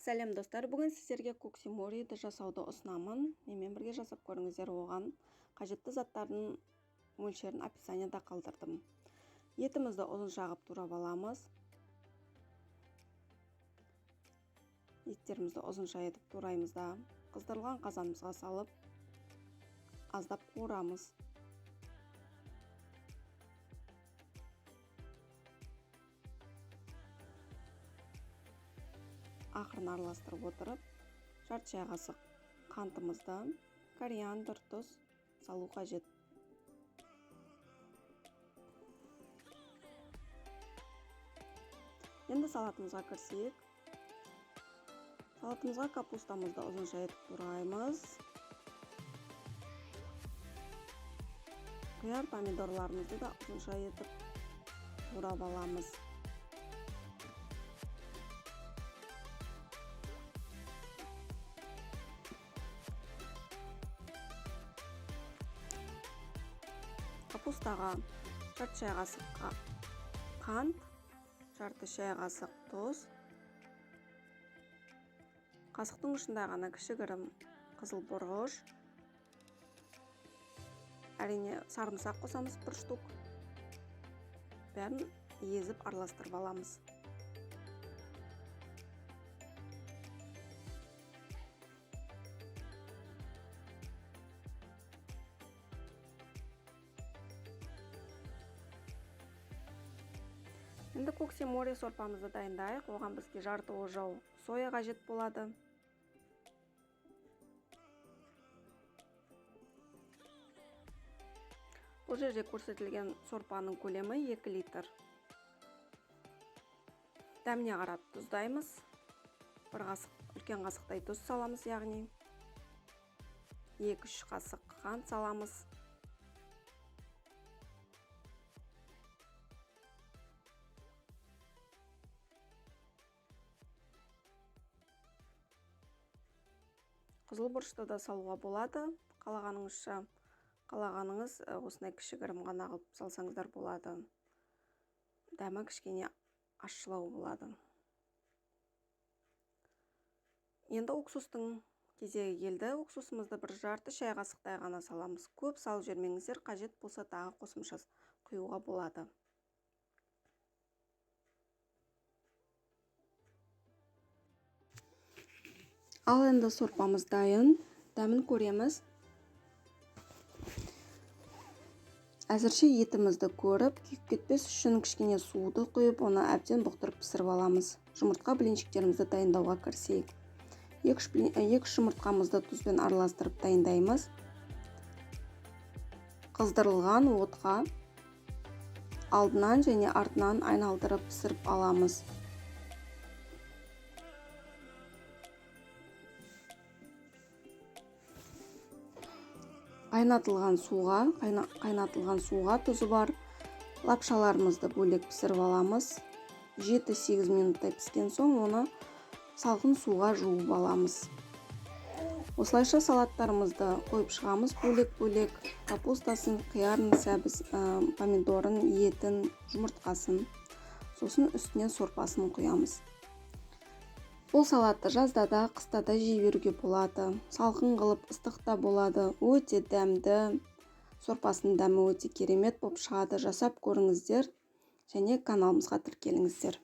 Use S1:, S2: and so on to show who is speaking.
S1: Сәлем достар, бүгін сіздерге куксимориді жасауды ұсынамын. Менімен бірге жасап көріңіздер. Оған қажетті заттардың мөлшерін описанияда қалдырдым. Етімізді ұзын шағып турап аламыз. Еттерімізді ұзынша етіп тураймыз да қыздырылған қазанымызға салып аздап қуырамыз. Ақырын араластырып отырып, жарты шай қасық қантымызды, кориандр, тұз салу қажет. Енді салатымызға кірсек, салатымызға капустамызды ұзынша етіп тураймыз. Қияр помидорларымызды да ұзынша етіп турап аламыз. Капустаға жарты шай қасық қант, жарты шай қасық тұз, қасықтың ұшында ғана кішігірім қызыл бұрғыш, әрине сарымсақ қосамыз бір штук. Бәрін езіп араластырып аламыз. Енді куксимори сорпамызды дайындайық. Оған бізге жарты ожау соя қажет болады. Бұл жерде көрсетілген сорпаның көлемі 2 литр. Дәміне қарап тұздаймыз. Бір қасық, үлкен қасықтай тұз саламыз, яғни 2-3 қасық қант саламыз. Қызыл бұрышты да салуға болады. Қалағаныңыз осындай кішігірім ғана қылып салсаңыздар болады. Дәмі кішкене ащылау болады. Енді уксустың кезегі келді. Уксусымызды бір жарты шай қасықтай ғана саламыз. Көп салып жібермеңіздер, қажет болса тағы қосымша құюға болады. Ал енді сорпамыз дайын. Дәмін көреміз. Әзірше етімізді көріп, күйіп кетпес үшін кішкене суды құйып, оны әбден бұқтырып пісіріп аламыз. Жұмыртқа блинчиктерімізді дайындауға кірісейік. 2 жұмыртқамызды тұзбен араластырып дайындаймыз. Қыздырылған отқа алдынан және артынан айналдырып пісіріп аламыз. Қайнатылған суға тұзы бар лапшаларымызды бөлек пісіріп аламыз. 7-8 минуттай піскен соң оны салқын суға жуып аламыз. Осылайша салаттарымызды қойып шығамыз бөлек-бөлек. Капустасын, қиярын, помидорын, етін, жұмыртқасын. Сосын үстіне сорпасын құямыз. Бұл салатты жазда да, қыста да жей беруге болады. Салқын қылып ыстық та болады. Өте дәмді. Сорпасының дәмі өте керемет болып шығады. Жасап көріңіздер және каналымызға тіркеліңіздер.